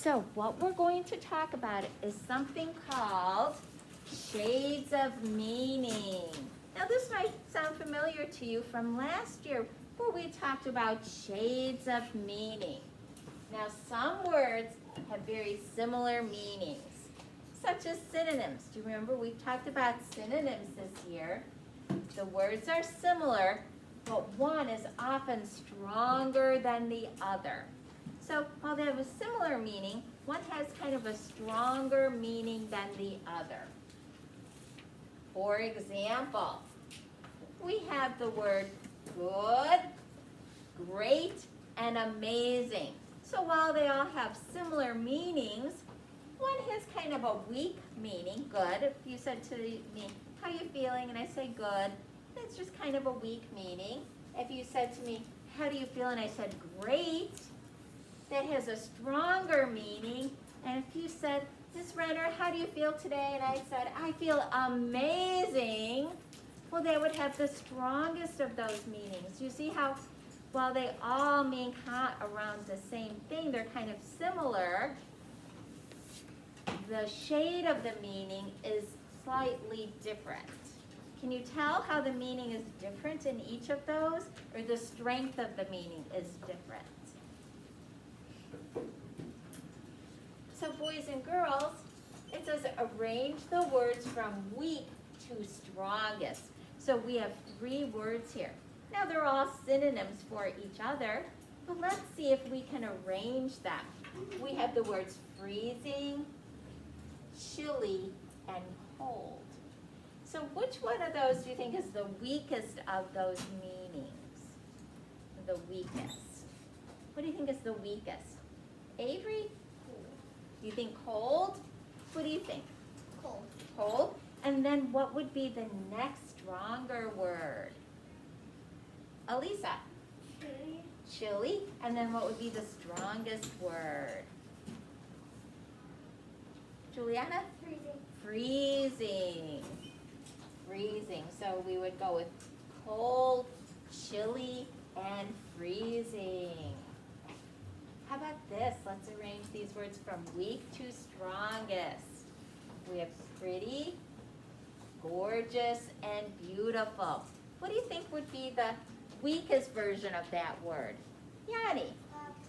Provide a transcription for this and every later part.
So what we're going to talk about is something called shades of meaning. Now this might sound familiar to you from last year where we talked about shades of meaning. Now some words have very similar meanings, such as synonyms. Do you remember we talked about synonyms this year? The words are similar, but one is often stronger than the other. So while they have a similar meaning, one has kind of a stronger meaning than the other. For example, we have the word good, great, and amazing. So while they all have similar meanings, one has kind of a weak meaning, good. If you said to me, how are you feeling? And I say good, that's just kind of a weak meaning. If you said to me, how do you feel? And I said great, that has a stronger meaning. And if you said, Miss Renner, how do you feel today? And I said, I feel amazing. Well, they would have the strongest of those meanings. You see how, while they all mean around the same thing, they're kind of similar. The shade of the meaning is slightly different. Can you tell how the meaning is different in each of those? Or the strength of the meaning is different? So boys and girls, it says arrange the words from weak to strongest. So we have 3 words here. Now they're all synonyms for each other, but let's see if we can arrange them. We have the words freezing, chilly, and cold. So which one of those do you think is the weakest of those meanings? The weakest. What do you think is the weakest? Avery? You think cold? What do you think? Cold. Cold. And then what would be the next stronger word? Elisa? Chilly. Chilly. And then what would be the strongest word? Juliana? Freezing. Freezing. Freezing. So we would go with cold, chilly, and freezing. How about this? Let's arrange these words from weak to strongest. We have pretty, gorgeous, and beautiful. What do you think would be the weakest version of that word? Yanni?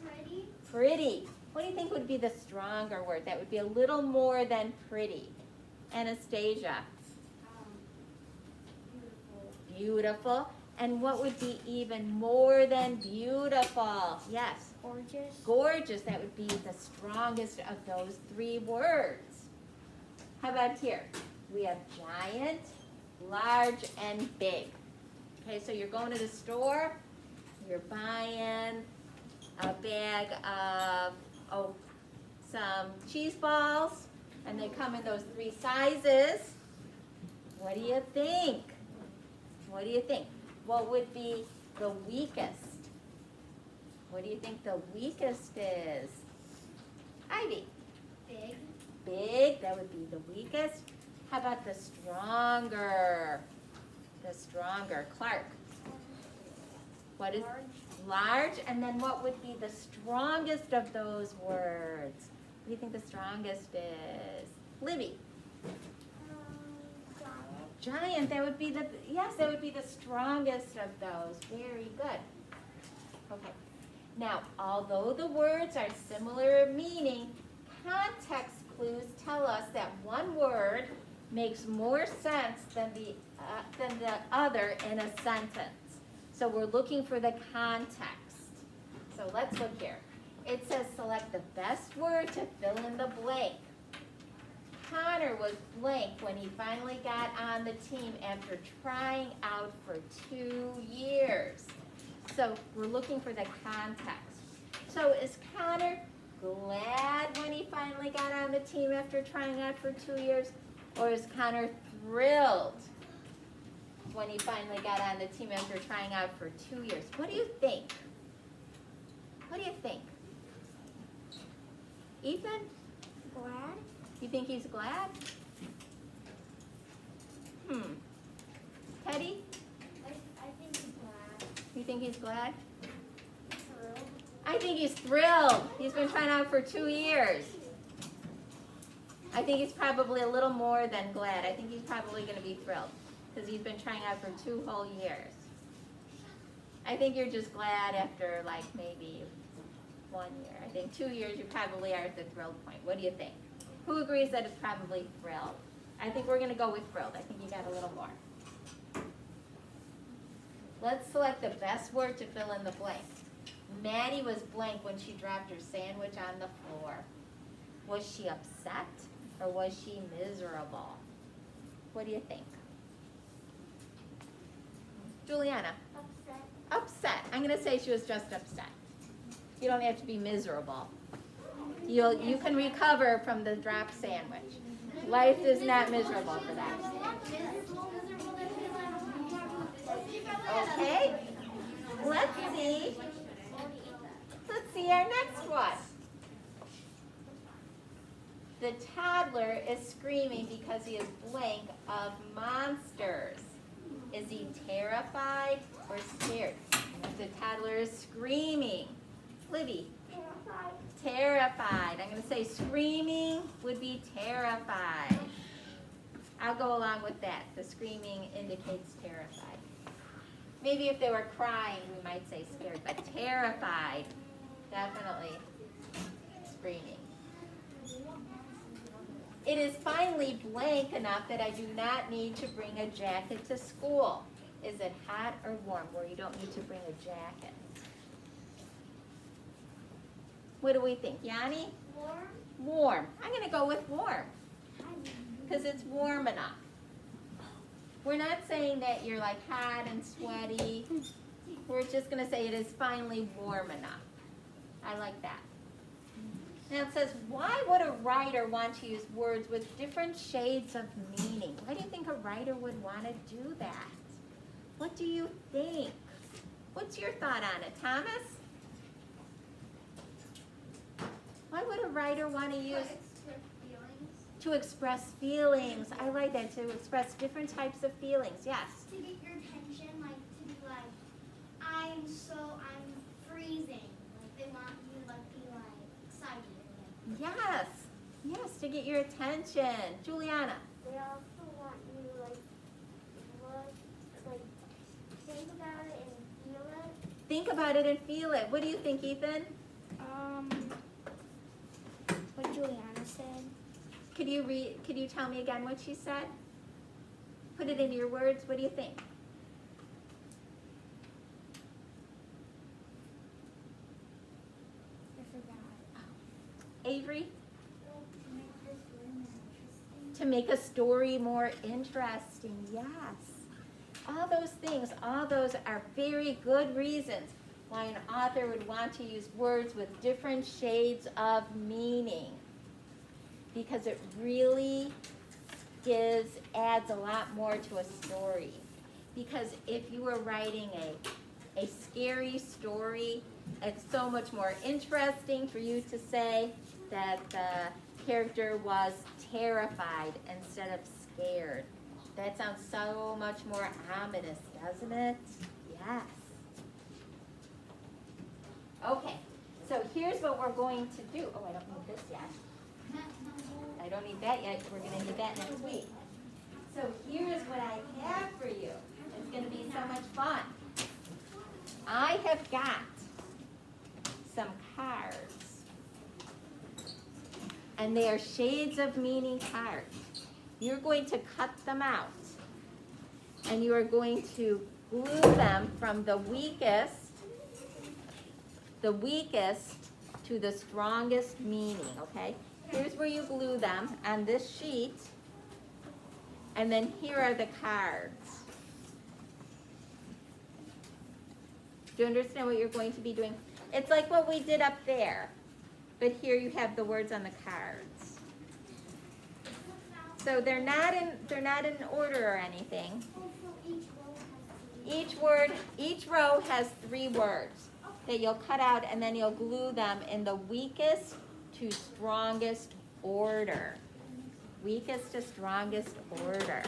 Pretty. Pretty. What do you think would be the stronger word? That would be a little more than pretty. Anastasia? Beautiful. Beautiful. And what would be even more than beautiful? Yes. Gorgeous. Gorgeous, that would be the strongest of those 3 words. How about here? We have giant, large, and big. Okay, so you're going to the store, you're buying a bag of some cheese balls, and they come in those 3 sizes. What do you think? What do you think? What would be the weakest? What do you think the weakest is? Ivy? Big. Big, that would be the weakest. How about the stronger? The stronger. Clark? What is large? And then what would be the strongest of those words? What do you think the strongest is? Libby? Giant, that would be the, yes, that would be the strongest of those. Very good. Okay. Now, although the words are similar meaning, context clues tell us that one word makes more sense than the other in a sentence. So we're looking for the context. So let's look here. It says select the best word to fill in the blank. Connor was blank when he finally got on the team after trying out for 2 years. So we're looking for the context. So is Connor glad when he finally got on the team after trying out for 2 years? Or is Connor thrilled when he finally got on the team after trying out for 2 years? What do you think? What do you think? Ethan? Glad. You think he's glad? Teddy? I think he's glad. You think he's glad? Thrilled. I think he's thrilled. He's been trying out for 2 years. I think he's probably a little more than glad. I think he's probably going to be thrilled because he's been trying out for 2 whole years. I think you're just glad after like maybe 1 year. I think 2 years you probably are at the thrilled point. What do you think? Who agrees that it's probably thrilled? I think we're going to go with thrilled. I think you got a little more. Let's select the best word to fill in the blank. Maddie was blank when she dropped her sandwich on the floor. Was she upset or was she miserable? What do you think? Juliana? Upset. Upset. I'm going to say she was just upset. You don't have to be miserable. You can recover from the drop sandwich. Life is not miserable for that. Okay. Let's see our next one. The toddler is screaming because he is blank of monsters. Is he terrified or scared? The toddler is screaming. Libby? Terrified. I'm going to say screaming would be terrified. I'll go along with that. The screaming indicates terrified. Maybe if they were crying, we might say scared, but terrified, definitely screaming. It is finally blank enough that I do not need to bring a jacket to school. Is it hot or warm where you don't need to bring a jacket? What do we think? Yanni? Warm. Warm. I'm going to go with warm because it's warm enough. We're not saying that you're like hot and sweaty. We're just going to say it is finally warm enough. I like that. Now it says, why would a writer want to use words with different shades of meaning? Why do you think a writer would want to do that? What do you think? What's your thought on it, Thomas? Why would a writer want to use to express feelings? I like that, to express different types of feelings. Yes. To get your attention, like to be like, I'm freezing. Like they want you to like be like excited. Yes. Yes, to get your attention. Juliana. They also want you like think about it and feel it. Think about it and feel it. What do you think, Ethan? What Juliana said. Could you tell me again what she said? Put it into your words. What do you think? I forgot. Avery? To make this story more interesting. To make a story more interesting. Yes. All those things, all those are very good reasons why an author would want to use words with different shades of meaning. Because it really adds a lot more to a story. Because if you were writing a scary story, it's so much more interesting for you to say that the character was terrified instead of scared. That sounds so much more ominous, doesn't it? Yes. Okay, so here's what we're going to do. Oh, I don't need this yet. I don't need that yet. We're going to need that next week. So here's what I have for you. It's going to be so much fun. I have got some cards. And they are shades of meaning cards. You're going to cut them out. And you are going to glue them from the weakest to the strongest meaning, okay? Here's where you glue them on this sheet. And then here are the cards. Do you understand what you're going to be doing? It's like what we did up there. But here you have the words on the cards. So they're not in order or anything. Each row has 3 words that you'll cut out, and then you'll glue them in the weakest to strongest order. Weakest to strongest order.